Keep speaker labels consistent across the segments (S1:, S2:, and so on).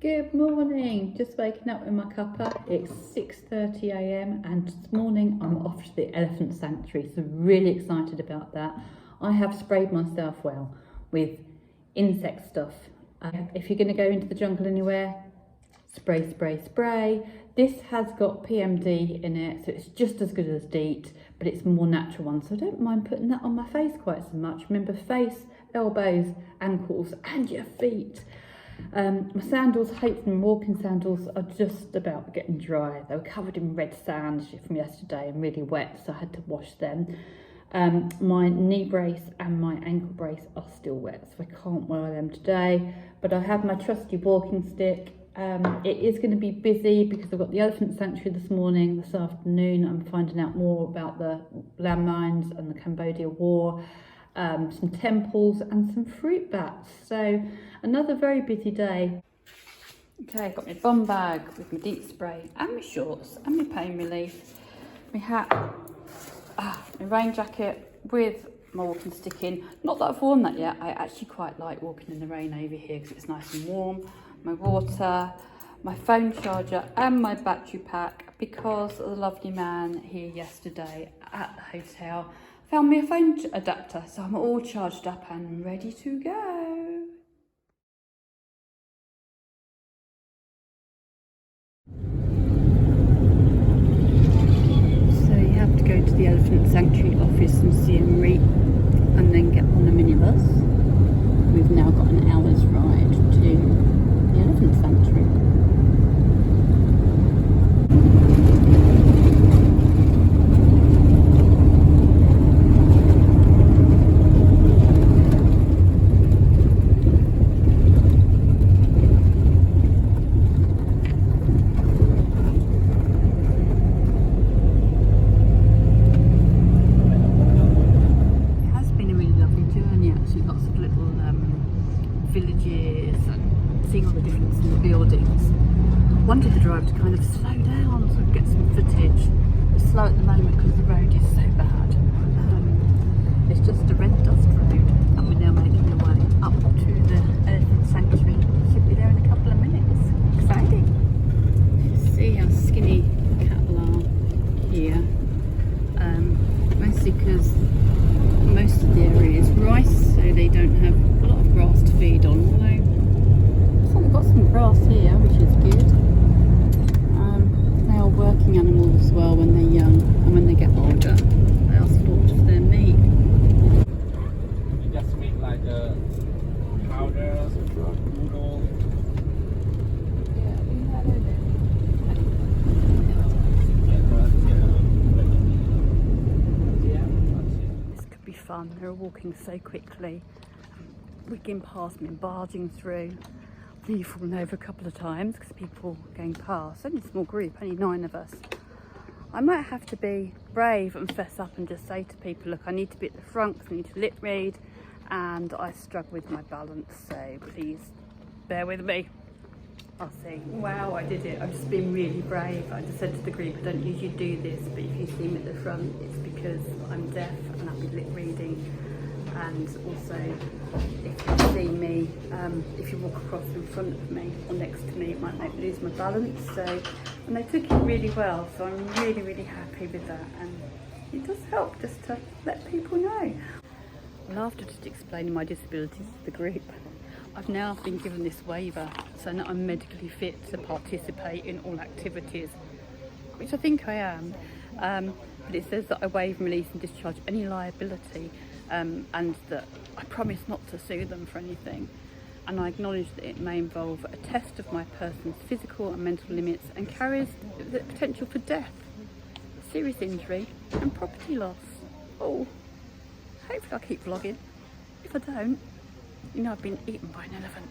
S1: Good morning, just waking up with my cuppa. It's 6:30 a.m. and this morning I'm off to the elephant sanctuary, so really excited about that. I have sprayed myself well with insect stuff. If you're going to go into the jungle anywhere, spray, spray, spray. This has got PMD in it, so it's just as good as DEET, but it's a more natural one, so I don't mind putting that on my face quite so much. Remember, face, elbows, ankles and your feet. My sandals, hopefully walking sandals, are just about getting dry. They were covered in red sand from yesterday and really wet, so I had to wash them. My knee brace and my ankle brace are still wet, so I can't wear them today, but I have my trusty walking stick. It is going to be busy because I've got the elephant sanctuary this morning. This afternoon I'm finding out more about the landmines and the Cambodia war. Some temples and some fruit bats, so another very busy day. Okay, I've got my bum bag with my DEET spray and my shorts and my pain relief, my hat, my rain jacket with my walking stick in. Not that I've worn that yet. I actually quite like walking in the rain over here because it's nice and warm. My water, my phone charger and my battery pack, because the lovely man here yesterday at the hotel found me a phone adapter, so I'm all charged up and ready to go. So you have to go to the elephant sanctuary office and see him read, and then get on a minibus. We've now got an hour's ride to the elephant sanctuary. Villages and seeing all the difference in the buildings. I wanted the driver to kind of slow down so I could get some footage. It's slow at the moment because the road is so bad. It's just a red dust road, and we're now making our way up to the elephant sanctuary. Should be there in a couple of minutes. Exciting! See how skinny the cattle are here. Mostly because most of the area is rice, so they don't have a lot of grass to feed on, although so they've got some grass here, which is good. They are working animals as well when they're young, and when they get older they are slaughtered for their meat.
S2: You just make like a powder, noodle.
S1: Fun. They're walking so quickly, wigging past me and barging through. I've nearly fallen over a couple of times because people are going past. Only a small group, only 9 of us. I might have to be brave and fess up and just say to people, look, I need to be at the front because I need to lip read and I struggle with my balance, so please bear with me. I'll see. Wow, I did it. I've just been really brave. I just said to the group, I don't usually do this, but if you see me at the front, it's because I'm deaf and I'll be lip reading. And also, if you see me, if you walk across in front of me or next to me, it might make me lose my balance. So, and they took it really well, so I'm really, really happy with that. And it does help just to let people know. Well, after just explaining my disabilities to the group, I've now been given this waiver, so that I'm medically fit to participate in all activities, which I think I am. But it says that I waive, release and discharge any liability, and that I promise not to sue them for anything. And I acknowledge that it may involve a test of my person's physical and mental limits and carries the potential for death, serious injury and property loss. Oh, hopefully I'll keep vlogging. If I don't, you know, I've been eaten by an elephant.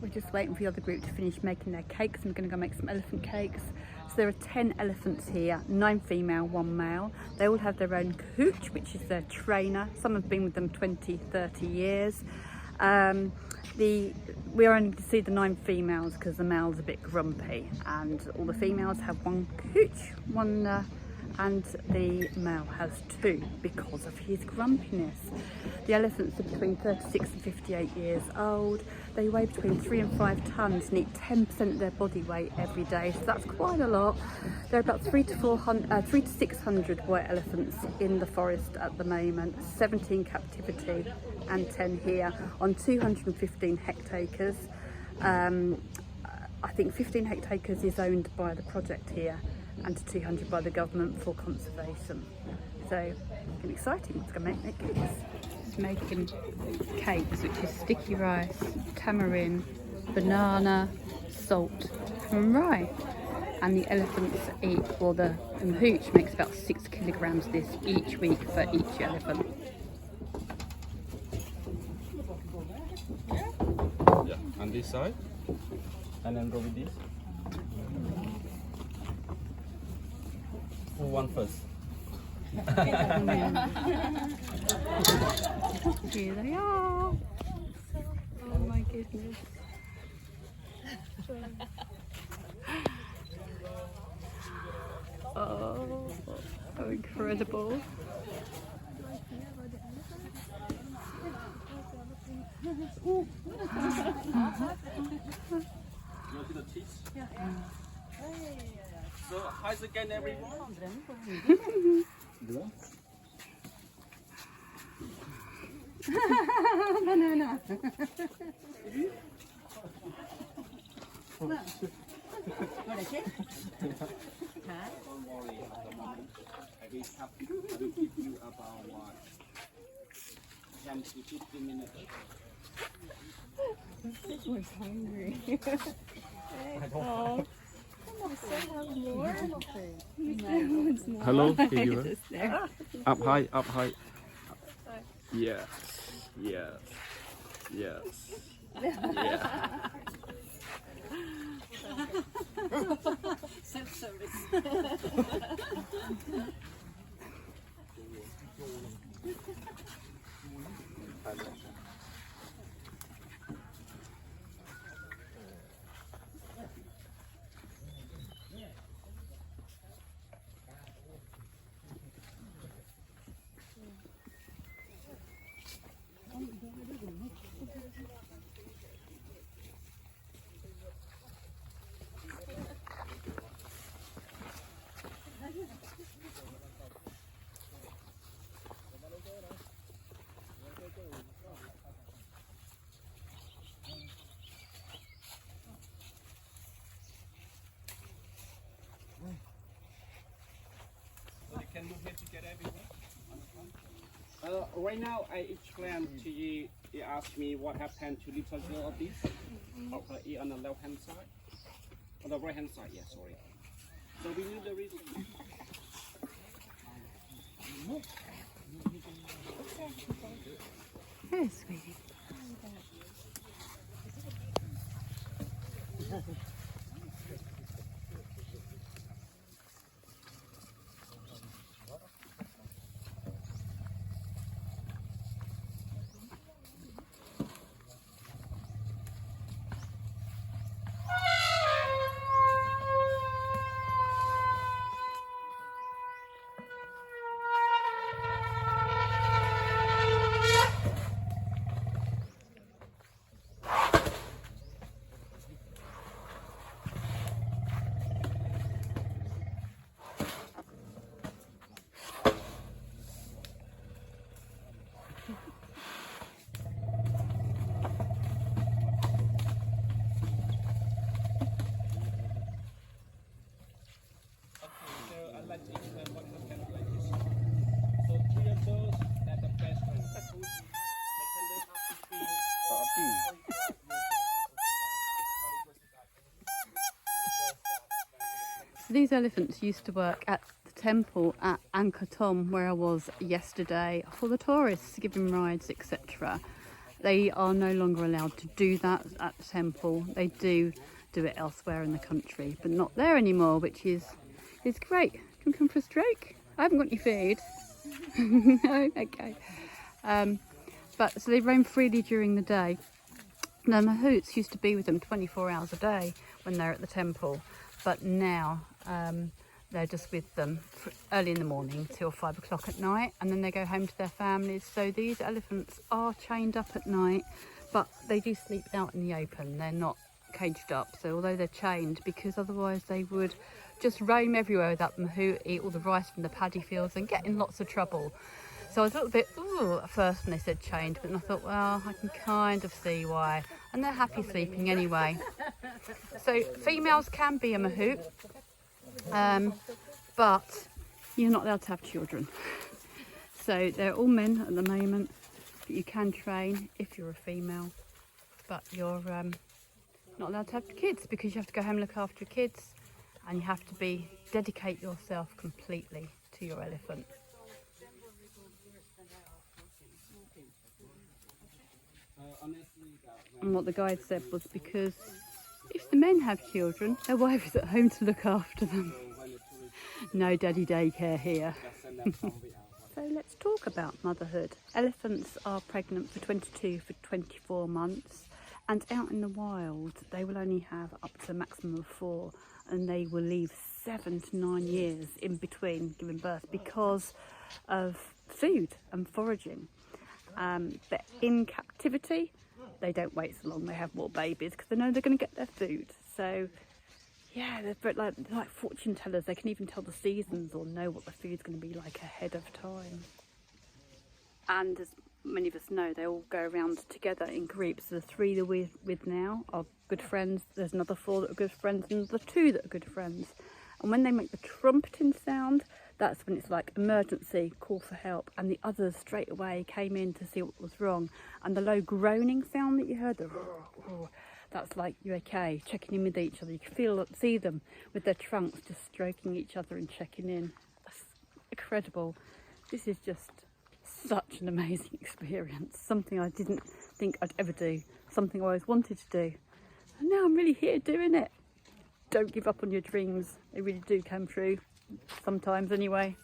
S1: We're just waiting for the other group to finish making their cakes, and we're going to go make some elephant cakes. So there are 10 elephants here, 9 female, 1 male. They all have their own coach, which is their trainer. Some have been with them 20, 30 years. We are only to see the 9 females because the male's a bit grumpy, and all the females have one coach, one and the male has 2 because of his grumpiness. The elephants are between 36 and 58 years old. They weigh between 3 and 5 tonnes and eat 10% of their body weight every day, so that's quite a lot. There are about 300 to 600 white elephants in the forest at the moment, 17 captivity and 10 here on 215 hectares. I think 15 hectares is owned by the project here and 200 by the government for conservation. So it's gonna be exciting. It's gonna make cakes. It's making cakes, which is sticky rice, tamarind, banana, salt and rye. And the elephants eat, well the hooch makes about 6 kilograms of this each week for each elephant.
S2: Yeah, on this side. And then go with this. Who won first?
S1: Here they are. Oh my goodness. Oh, so incredible.
S2: You want to the cheese? Yeah. So, how's again, everyone?
S1: Banana.
S2: Don't worry at the moment. I will give you about 10 to 15 minutes.
S1: This one's hungry.
S2: Oh.
S1: More.
S2: Hello, up high, up high. Yes, yes, yes. Yeah.
S3: Self-service.
S2: Can move here to get everywhere. Right now, I explained to you. You asked me what happened to little girl of this. Okay, on the left hand side, on the right hand side. Yeah, sorry. So we knew the reason.
S1: Hey, sweetie. So these elephants used to work at the temple at Angkor Thom, where I was yesterday, for the tourists, giving rides, etc. They are no longer allowed to do that at the temple. They do it elsewhere in the country, but not there anymore, which is great. Do you want to come for a stroke? I haven't got any food. No? Okay. But so they roam freely during the day. Now the mahouts used to be with them 24 hours a day when they're at the temple, but now they're just with them early in the morning till 5 o'clock at night, and then they go home to their families. So these elephants are chained up at night, but they do sleep out in the open. They're not caged up. So although they're chained, because otherwise they would just roam everywhere with that mahout, eat all the rice from the paddy fields and get in lots of trouble. So I was a little bit ooh at first when they said chained, but then I thought, well, I can kind of see why. And they're happy sleeping anyway. So females can be a mahout, but you're not allowed to have children. So they're all men at the moment, but you can train if you're a female, but you're not allowed to have kids, because you have to go home and look after your kids, and you have to dedicate yourself completely to your elephant. And what the guide said was, because if the men have children, their wife is at home to look after them. No daddy daycare here. So let's talk about motherhood. Elephants are pregnant for 22 to 24 months, and out in the wild they will only have up to a maximum of 4, and they will leave 7 to 9 years in between giving birth because of food and foraging. But in captivity, they don't wait so long. They have more babies because they know they're going to get their food. So yeah, they're like fortune tellers. They can even tell the seasons or know what the food's going to be like ahead of time. And as many of us know, they all go around together in groups. The 3 that we're with now are good friends. There's another 4 that are good friends, and the 2 that are good friends. And when they make the trumpeting sound, that's when it's like emergency, call for help. And the others straight away came in to see what was wrong. And the low groaning sound that you heard, that's like, you okay, checking in with each other. You can see them with their trunks just stroking each other and checking in. That's incredible. This is just such an amazing experience. Something I didn't think I'd ever do. Something I always wanted to do. And now I'm really here doing it. Don't give up on your dreams. They really do come true. Sometimes anyway.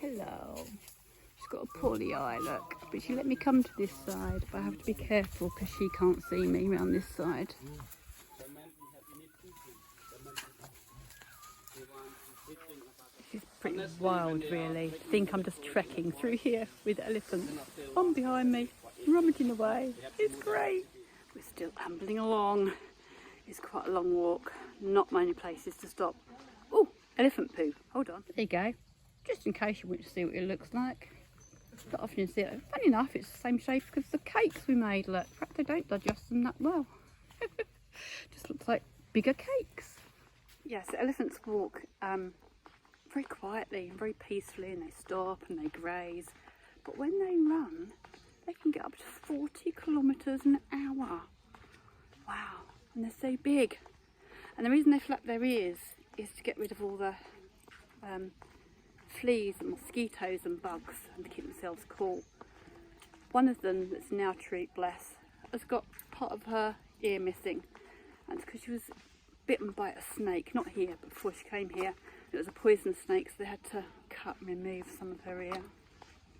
S1: Hello. She's got a poorly eye, look. But she let me come to this side, but I have to be careful because she can't see me around this side. She's pretty wild, really. I think I'm just trekking through here with elephants on behind me, rummaging away. It's great. We're still ambling along. It's quite a long walk. Not many places to stop. Oh, elephant poo. Hold on. There you go. Just in case you want to see what it looks like. Not often you see it. Funny enough, it's the same shape as the cakes we made. Look, perhaps they don't digest them that well. Just looks like bigger cakes. Yes, elephants walk very quietly and very peacefully, and they stop and they graze. But when they run, they can get up to 40 kilometres an hour. Wow, and they're so big. And the reason they flap their ears is to get rid of all the fleas and mosquitoes and bugs, and to keep themselves cool. One of them, that's now treat, bless, has got part of her ear missing, and it's because she was bitten by a snake, not here, but before she came here. It was a poisonous snake, so they had to cut and remove some of her ear.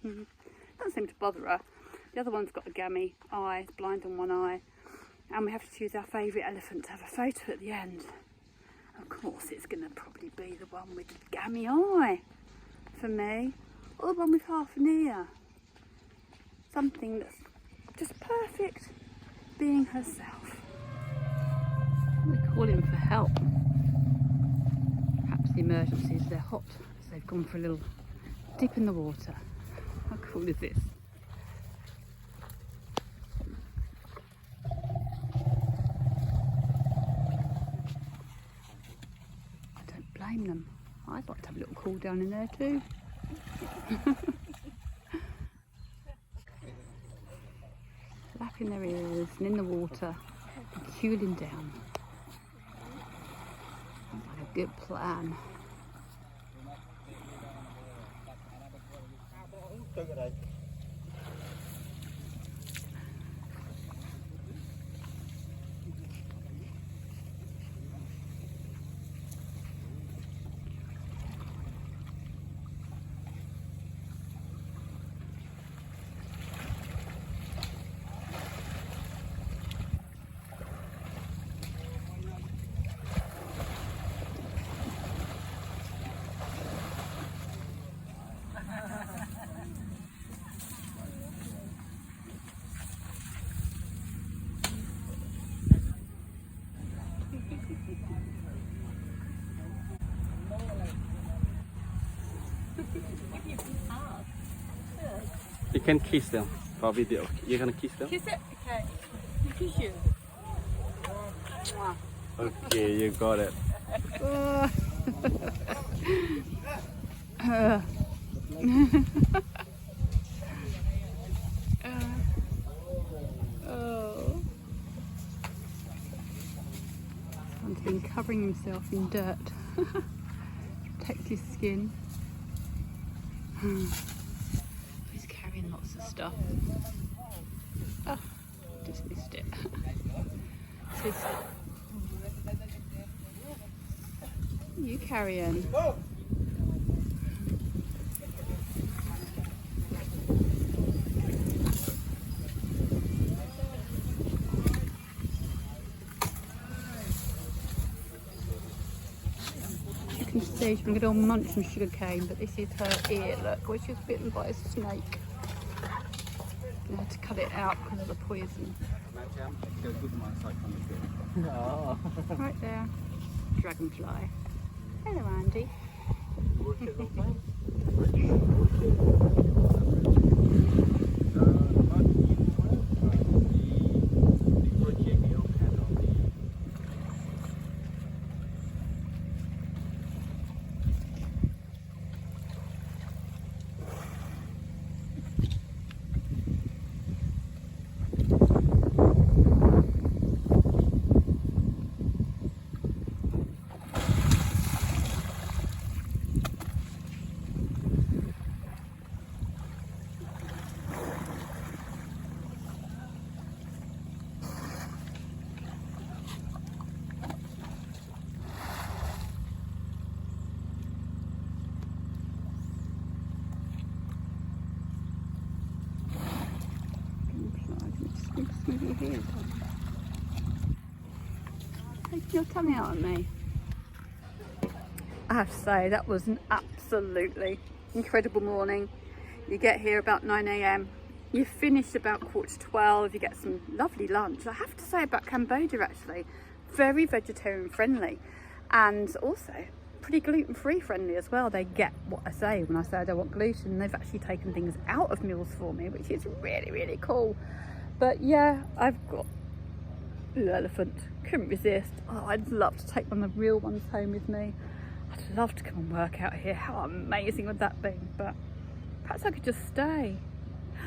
S1: Doesn't seem to bother her. The other one's got a gammy eye, it's blind in one eye, and we have to choose our favourite elephant to have a photo at the end. Of course, it's going to probably be the one with the gammy eye for me, or the one with half an ear. Something that's just perfect, being herself. They're calling for help. Perhaps the emergency is they're hot, so they've gone for a little dip in the water. How cool is this? I don't blame them. I'd like to have a little cool down in there too. Flapping their ears and in the water and cooling down. Sounds like a good plan.
S2: You can kiss them for video. You're gonna kiss them?
S1: Kiss it? Okay. Kiss you.
S2: Okay, you got it.
S1: Oh. He's been covering himself in dirt. Protect his skin. He's carrying lots of stuff. Oh, just missed it. You carry on. You can see she's been all munching sugar cane, but this is her ear, look, where she was bitten by a snake. I had to cut it out because of the poison. Right there. Dragonfly. Hello, Andy. Taking your tongue out at me. I have to say that was an absolutely incredible morning. You get here about 9 AM, you finish about 11:45, you get some lovely lunch. I have to say about Cambodia actually, very vegetarian friendly and also pretty gluten-free friendly as well. They get what I say when I say I don't want gluten. They've actually taken things out of meals for me, which is really, really cool. But yeah, I've got the elephant, couldn't resist. Oh, I'd love to take one of the real ones home with me. I'd love to come and work out here. How amazing would that be? But perhaps I could just stay.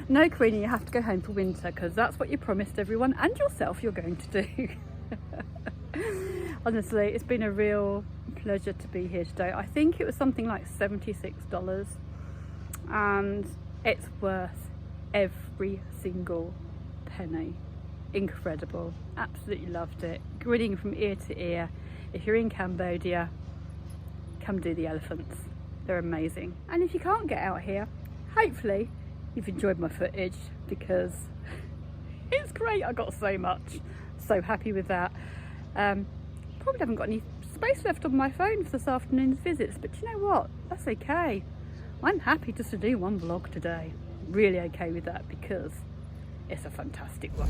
S1: No, Queenie, you have to go home for winter because that's what you promised everyone and yourself you're going to do. Honestly, it's been a real pleasure to be here today. I think it was something like $76 and it's worth every single penny. Incredible, absolutely loved it. Grinning from ear to ear. If you're in Cambodia, come do the elephants, they're amazing. And if you can't get out here, hopefully you've enjoyed my footage because it's great. I got so much, so happy with that. Probably haven't got any space left on my phone for this afternoon's visits, but you know what, that's okay. I'm happy just to do one vlog today, really okay with that because it's a fantastic one.